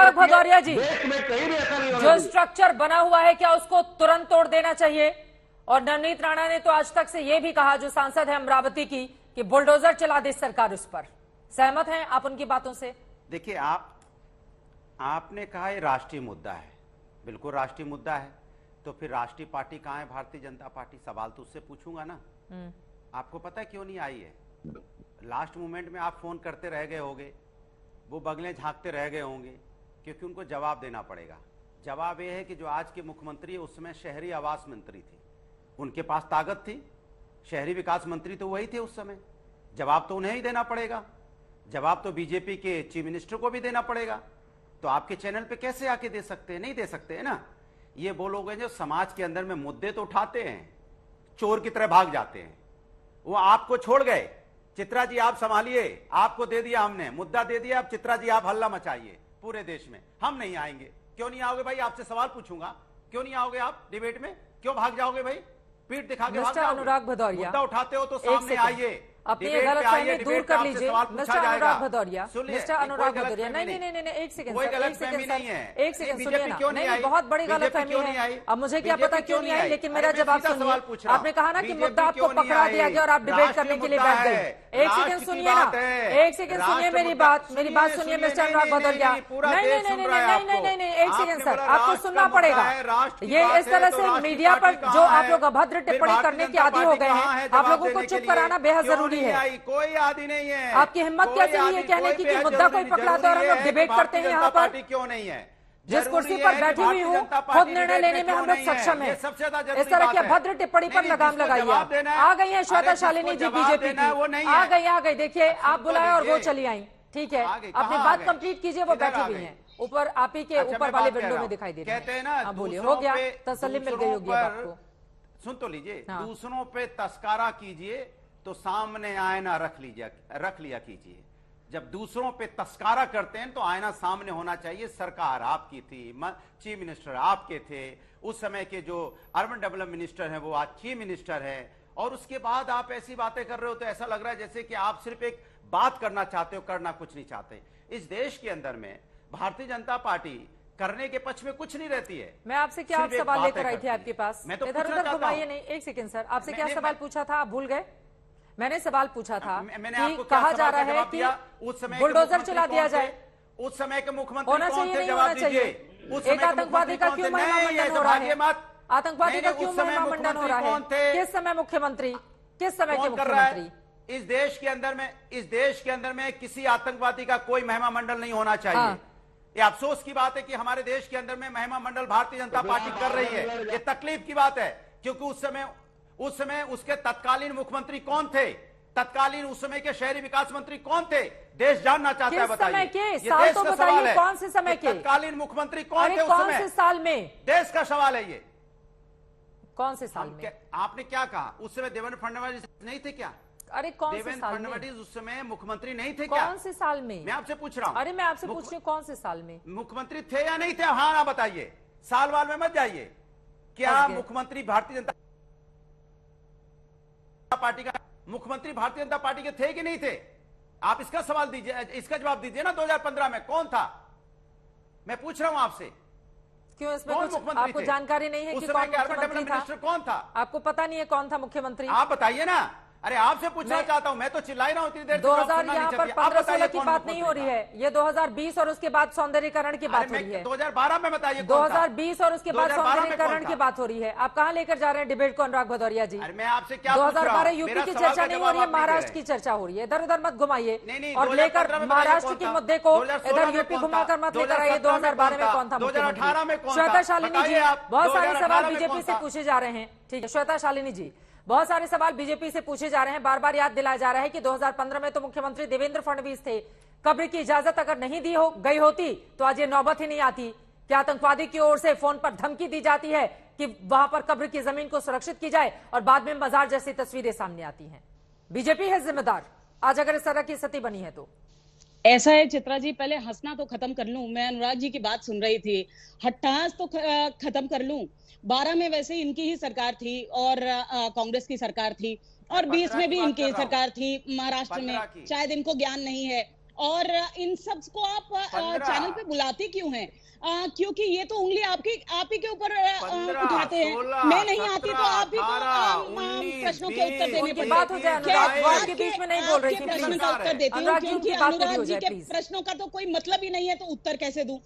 अनुराग भदौरिया जी, देश में कहीं भी ऐसा नहीं होना जो चाहिए। स्ट्रक्चर बना हुआ है क्या उसको तुरंत तोड़ देना चाहिए? और नवनीत राणा ने तो आज तक से यह भी कहा, जो सांसद है अमरावती की, कि बुलडोजर चला दे सरकार उस पर। सहमत हैं आप उनकी बातों से? देखिए, आपने कहा ये राष्ट्रीय मुद्दा है, बिल्कुल राष्ट्रीय मुद्दा है, तो फिर राष्ट्रीय पार्टी कहाँ है? भारतीय जनता पार्टी। सवाल तो उससे पूछूंगा ना। आपको पता है क्यों नहीं आई है? लास्ट मोमेंट में आप फोन करते रह गए होंगे, वो बगलें झांकते रह गए होंगे, क्योंकि उनको जवाब देना पड़ेगा। जवाब यह है कि जो आज के मुख्यमंत्री है उसमें शहरी आवास मंत्री थे, उनके पास ताकत थी। शहरी विकास मंत्री तो वही थे उस समय। जवाब तो उन्हें ही देना पड़ेगा, जवाब तो बीजेपी के चीफ मिनिस्टर को भी देना पड़ेगा। तो आपके चैनल पे कैसे आके दे सकते हैं? नहीं दे सकते है ना। ये वो लोग हैं जो समाज के अंदर में मुद्दे तो उठाते हैं, चोर की तरह भाग जाते हैं। वो आपको छोड़ गए, चित्रा जी आप संभालिए, आपको दे दिया हमने, मुद्दा दे दिया, अब चित्रा जी आप हल्ला मचाइए पूरे देश में। हम नहीं आएंगे। क्यों नहीं आओगे भाई? आपसे सवाल पूछूंगा, क्यों नहीं आओगे आप डिबेट में? क्यों भाग जाओगे भाई? पीठ दिखा के भाग जाओगे? अनुराग भदौरिया, मुद्दा उठाते हो तो सामने आइए, अपनी गलतफहमी दूर कर लीजिए। मिस्टर अनुराग भदौरिया, मिस्टर अनुराग भदौरिया, नहीं नहीं नहीं नहीं, एक सेकंड, एक सेकंड सुनिए ना। नहीं, बहुत बड़ी गलतफहमी है। अब मुझे क्या पता क्यों नहीं आई, लेकिन मेरा जवाब सुनिए। आपने कहा ना कि मुद्दा आपको पकड़ा दिया गया और आप डिबेट करने के लिए बैठ गए। एक सेकंड सुनिए ना, एक सेकंड सुनिए मेरी बात सुनिए मिस्टर अनुराग भदौरिया। नहीं नहीं नहीं नहीं नहीं नहीं, एक सेकंड सर, आपको सुनना पड़ेगा। ये इस तरह से मीडिया पर जो आप लोग अभद्र टिप्पणी करने के आदी हो गए हैं, आप लोगों को चुप कराना बेहद जरूरी है। कोई आदि नहीं है। आपकी हिम्मत कैसे हुई है कहने की कि मुद्दा कोई पकड़ाता है और हम लोग डिबेट करते हैं यहाँ पर? क्यों नहीं है? जिस कुर्सी पर बैठी हुई हूँ, खुद निर्णय लेने में हम लोग सक्षम हैं। इस तरह की अभद्र टिप्पणी पर लगाम लगाइए। आ गई है श्वेता शालिनी जी बीजेपी की, आ गई। देखिए, आप बुलाए और वो चली आई। ठीक है, अपनी बात कंप्लीट कीजिए। वो बैठी हुई है ऊपर, आप ही के ऊपर वाले विंडो में दिखाई दे रही है। कहते हैं ना, बोलिए, हो गया, तसल्ली मिल गई होगी आपको। सुन तो लीजिए, दूसरों पे तस्करा कीजिए तो सामने आईना रख लिया कीजिए। जब दूसरों पे तस्करा करते हैं तो आईना सामने होना चाहिए। सरकार आपकी थी, चीफ मिनिस्टर आपके थे, उस समय के जो अर्बन डेवलपमेंट मिनिस्टर हैं वो आज चीफ मिनिस्टर है, और उसके बाद आप ऐसी बातें कर रहे हो तो ऐसा लग रहा है जैसे कि आप सिर्फ एक बात करना चाहते हो, करना कुछ नहीं चाहते। इस देश के अंदर में भारतीय जनता पार्टी करने के पक्ष में कुछ नहीं रहती है। मैं आपसे क्या सवाल लेकर आई थी आपके पास? मैं तो इधर उधर घुमाइए नहीं। एक सेकंड सर, आपसे क्या सवाल पूछा था, आप भूल गए? मैंने सवाल पूछा था कि कहा जा रहा है कि उस समय बुलडोजर चला दिया जाए। उस समय के मुख्यमंत्री होना चाहिए, नहीं होना चाहिए? एक आतंकवादी का क्यों महामंडन हो रहा है? आतंकवादी का क्यों महामंडन हो रहा है? किस समय मुख्यमंत्री, किस समय के मुख्यमंत्री? इस देश के अंदर में किसी आतंकवादी का कोई महिमा मंडल नहीं होना चाहिए। ये अफसोस की बात है कि हमारे देश के अंदर में महिमा मंडल भारतीय जनता पार्टी कर रही है। ये तकलीफ की बात है, क्योंकि उस समय उसके तत्कालीन मुख्यमंत्री कौन थे? तत्कालीन उस समय के शहरी विकास मंत्री कौन थे? देश जानना चाहता है, बताइए। साल तो बताइए, कौन से समय के तत्कालीन मुख्यमंत्री कौन थे उस कौन समय? से साल में? देश का सवाल है ये। कौन से साल में? आपने क्या कहा? उस समय देवेंद्र फडणवीस नहीं थे क्या? अरे कौन से साल में? फडणवीस उस समय मुख्यमंत्री नहीं थे क्या? कौन से साल में? मैं आपसे पूछ रहा हूं। अरे मैं आपसे पूछ रही हूँ, कौन से साल में मुख्यमंत्री थे या नहीं थे? हाँ ना बताइए, साल वाल में मत जाइए। क्या मुख्यमंत्री भारतीय जनता पार्टी का मुख्यमंत्री भारतीय जनता पार्टी के थे कि नहीं थे? आप इसका सवाल दीजिए, इसका जवाब दीजिए ना। 2015 में कौन था? मैं पूछ रहा हूं आपसे। क्यों इसमें कुछ आपको जानकारी नहीं है कि कौन मुख्यमंत्री था? कौन था? आपको पता नहीं है कौन था मुख्यमंत्री? आप बताइए ना। अरे आपसे पूछना चाहता हूं, मैं तो चिल्ला ही रहा हूं इतनी देर से। 2000 यहाँ पर 15-16 की बात नहीं हो रही है, ये 2020 और उसके बाद सौंदर्यीकरण की बात हो रही है। 2012 में बताइए। 2020 और उसके बाद सौंदर्यीकरण की बात हो रही है। आप कहाँ लेकर जा रहे हैं डिबेट को अनुराग भदौरिया जी? मैं आपसे क्या 2012 यूपी की चर्चा नहीं हो रही है, महाराष्ट्र की चर्चा हो रही है। इधर उधर मत घुमाइए और लेकर महाराष्ट्र के मुद्दे को इधर यूपी घुमाकर मत लेकर आइए। 2012 में कौन था? 2018 में कौन था? श्वेता शालिनी जी, बहुत सारे सवाल बीजेपी से पूछे जा रहे हैं। ठीक है श्वेता शालिनी जी, बहुत सारे सवाल बीजेपी से पूछे जा रहे हैं। बार बार याद दिलाया जा रहा है कि 2015 में तो मुख्यमंत्री देवेंद्र फडणवीस थे। कब्र की इजाजत अगर नहीं दी गई होती तो आज ये नौबत ही नहीं आती। क्या आतंकवादी की ओर से फोन पर धमकी दी जाती है कि वहां पर कब्र की जमीन को सुरक्षित की जाए और बाद में मजार जैसी तस्वीरें सामने आती हैं? बीजेपी है जिम्मेदार आज अगर इस तरह की स्थिति बनी है तो। ऐसा है चित्रा जी, पहले हंसना तो खत्म कर लूं। मैं अनुराग जी की बात सुन रही थी, हट्टास तो खत्म कर लूं। 12 में वैसे इनकी ही सरकार थी और कांग्रेस की सरकार थी, और 20 में भी इनकी सरकार थी महाराष्ट्र में। शायद इनको ज्ञान नहीं है। और इन सब को आप चैनल पे बुलाते क्यों हैं? क्योंकि ये तो उंगली आप ही के ऊपर उठाते हैं। मैं नहीं आती तो आप ही को प्रश्नों के उत्तर देने की बात हो जाए। अनुराग के बीच में नहीं बोल रही थी, प्रश्न का उत्तर देती हूँ, क्योंकि अनुराग जी के प्रश्नों का तो कोई मतलब ही नहीं है, तो उत्तर कैसे दूं?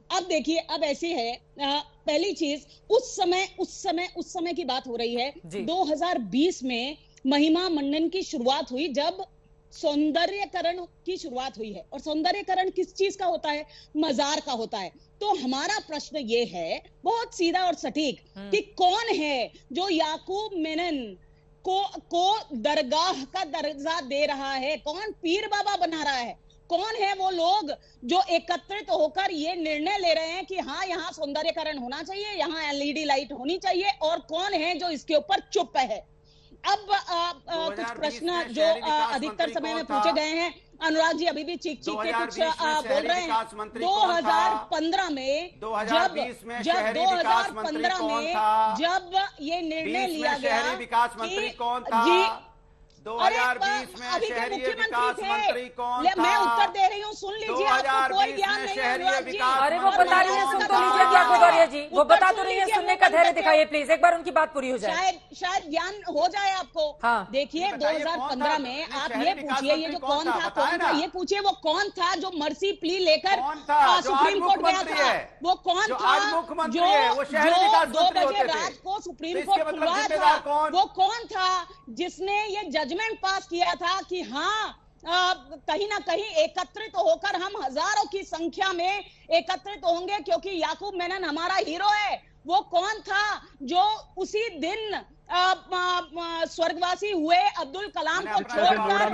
अब देखिए, अब ऐसी है, पहली चीज, उस समय की बात हो रही है। 2020 में महिमा मंडन की शुरुआत हुई, जब सौंदर्यकरण की शुरुआत हुई है। और सौंदर्यकरण किस चीज का होता है? मजार का होता है। तो हमारा प्रश्न ये है, बहुत सीधा और सटीक, कि कौन है जो याकूब मेनन को दरगाह का दर्जा दे रहा है? कौन पीर बाबा बना रहा है? कौन है वो लोग जो एकत्रित होकर ये निर्णय ले रहे हैं कि हाँ, यहाँ सौंदर्यकरण होना चाहिए, यहाँ एलईडी लाइट होनी चाहिए, और कौन है जो इसके ऊपर चुप है? अब कुछ प्रश्न जो अधिकतर समय में पूछे गए हैं, अनुराग जी अभी भी चीख के कुछ बोल रहे हैं। 2015 में जब ये निर्णय लिया गया, शहरी विकास मंत्री कौन था? 2020 में शहरी विकास मंत्री कौन था? मैं उत्तर दे रही हूँ, सुन लीजिए, आपको कोई ज्ञान नहीं है अनुराग जी। अरे वो बता रही है, सुन तो लीजिए क्या गोदारिया जी, वो बता तो रही है, सुनने का धैर्य दिखाइए प्लीज, एक बार उनकी बात पूरी हो जाए, शायद ज्ञान हो जाए आपको। हाँ। देखिए, 2015 में आप ये पूछिए, ये जो कौन था, ये पूछिए वो कौन था जो मर्सी प्ली लेकर सुप्रीम कोर्ट गया था? वो कौन था जो 2 बजे रात को सुप्रीम कोर्ट खुलवाया था? वो कौन था जिसने ये जजमेंट पास किया था कि हाँ, कहीं ना कहीं एकत्रित होकर हम हजारों की संख्या में एकत्रित होंगे, क्योंकि याकूब मेनन हमारा हीरो है? वो कौन था जो उसी दिन स्वर्गवासी हुए अब्दुल कलाम को छोड़कर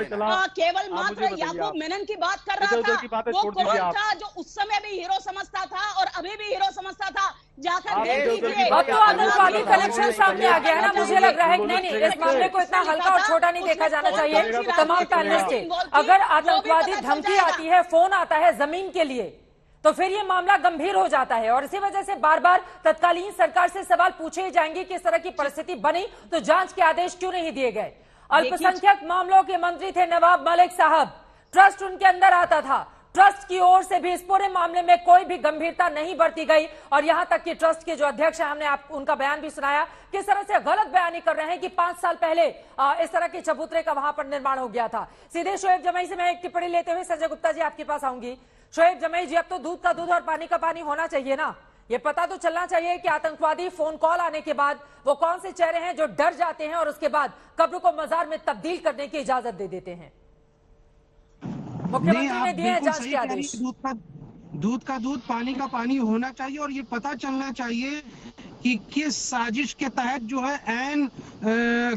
केवल मात्र याकूब मेनन की बात कर रहा था? वो कौन था जो उस समय भी हीरो समझता था और अभी भी हीरो समझता था? जाकर देख लीजिए। अब तो आतंकवादी कलेक्शन सामने आ गया है ना, मुझे लग रहा है कि नहीं, इस मामले को इतना हल्का और छोटा नहीं देखा जाना चाहिए। तमाम पैनलिस्ट से अगर आतंकवादी धमकी आती है, फोन आता है जमीन के लिए, तो फिर ये मामला गंभीर हो जाता है, और इसी वजह से बार बार तत्कालीन सरकार से सवाल पूछे जाएंगे कि इस तरह की परिस्थिति बनी तो जांच के आदेश क्यों नहीं दिए गए? अल्पसंख्यक मामलों के मंत्री थे नवाब मलिक साहब, ट्रस्ट उनके अंदर आता था, ट्रस्ट की ओर से भी इस पूरे मामले में कोई भी गंभीरता नहीं बरती गई, और यहां तक कि ट्रस्ट के जो अध्यक्ष हैं, हमने आप उनका बयान भी सुनाया, किस तरह से गलत बयानी कर रहे हैं कि 5 साल पहले इस तरह के चबूतरे का वहां पर निर्माण हो गया था। सीधे शोएब जमई से मैं एक टिप्पणी लेते हुए संजय गुप्ता जी आपके पास आऊंगी। शोएब जमई जी, अब तो दूध का दूध और पानी का पानी होना चाहिए ना, ये पता तो चलना चाहिए कि आतंकवादी फोन कॉल आने के बाद वो कौन से चेहरे हैं जो डर जाते हैं और उसके बाद कब्र को मजार में तब्दील करने की इजाजत दे देते हैं। मुख्यमंत्री ने दिए हैं जांच के आदेश। दूध का दूध, पानी का पानी होना चाहिए, और ये पता चलना चाहिए कि किस साजिश के तहत जो है ऐन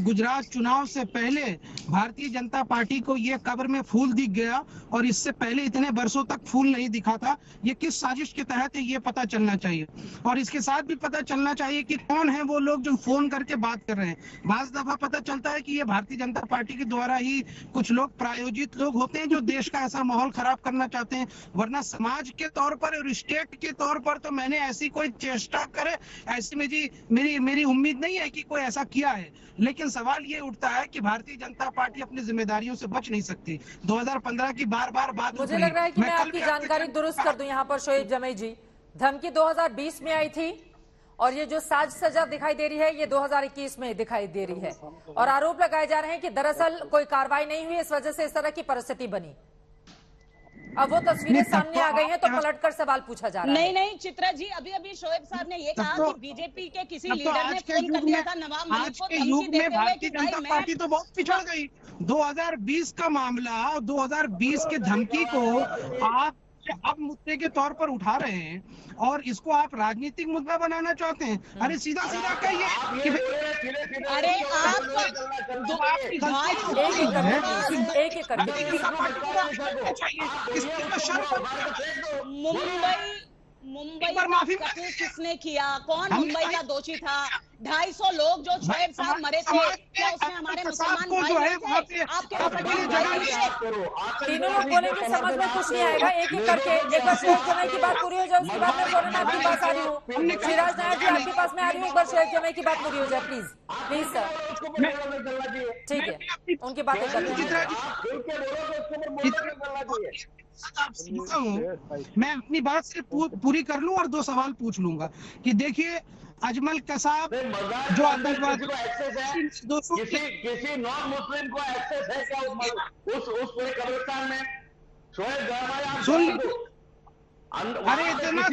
गुजरात चुनाव से पहले भारतीय जनता पार्टी को ये कब्र में फूल दिख गया, और इससे पहले इतने वर्षों तक फूल नहीं दिखा था। ये किस साजिश के तहत है, ये पता चलना चाहिए, और इसके साथ भी पता चलना चाहिए कि कौन है वो लोग जो फोन करके बात कर रहे हैं। बाज़ दफा पता चलता है कि ये भारतीय जनता पार्टी के द्वारा ही कुछ लोग प्रायोजित लोग होते हैं जो देश का ऐसा माहौल खराब करना चाहते हैं, वरना समाज के तौर पर और स्टेट के तौर पर तो मैंने ऐसी कोई चेष्टा करे, ऐसी मेरी उम्मीद नहीं है कि कोई ऐसा किया है। लेकिन सवाल ये उठता है कि भारतीय जनता पार्टी अपनी जिम्मेदारियों से बच नहीं सकती। 2015 की बार बात मुझे लग रहा है कि मैं आपकी जानकारी दुरुस्त कर दूं यहाँ पर शोएब जमई जी। धमकी 2020 में आई थी, और ये जो साज सजा दिखाई दे रही है ये 2021 में दिखाई दे रही है, और आरोप लगाए जा रहे हैं कि दरअसल कोई कार्रवाई नहीं हुई, इस वजह से इस तरह की परिस्थिति बनी। अब वो तस्वीरें सामने आ गई हैं तो पलटकर सवाल पूछा जा रहा है। नहीं चित्रा जी, अभी शोएब साहब ने ये कहा कि बीजेपी के किसी लीडर ने फोन कर दिया था नवाब मलिक को धमकी देते हुए कि जनता पार्टी तो बहुत पिछड़ गई। 2020 का मामला, 2020 के धमकी को आप अब मुद्दे के तौर पर उठा रहे हैं, और इसको आप राजनीतिक मुद्दा बनाना चाहते हैं। अरे सीधा कहिए कि अरे मुंबई का कत्ल किसने किया? कौन मुंबई का दोषी था? 250 लोग जो शोएब साहब मरे थे, क्या उसमें हमारे मुसलमान भाई थे? आपके तीनों लोग बोलेंगे, समझ में कुछ नहीं आएगा, एक एक करके। एक बार शोएब जमई की बात पूरी हो जाए, उसके बाद मैं बोलना आपके पास आ रही हूँ। सिराज नायक जी आपके पास में आ रही हूँ, एक बार शोएब जमई की बात पूरी हो जाए प्लीज सर। ठीक है, उनकी बातें कर रहे हैं। आपसे बोलता हूँ, मैं अपनी बात से पूरी कर लूं और 2 सवाल पूछ लूंगा कि देखिए अजमल कसाब जो आतंकवादी किसी नॉन मुस्लिम को एक्सेस है क्या उस पूरे कब्रिस्तान में? शोएब सुन लीजिए, अरे इतना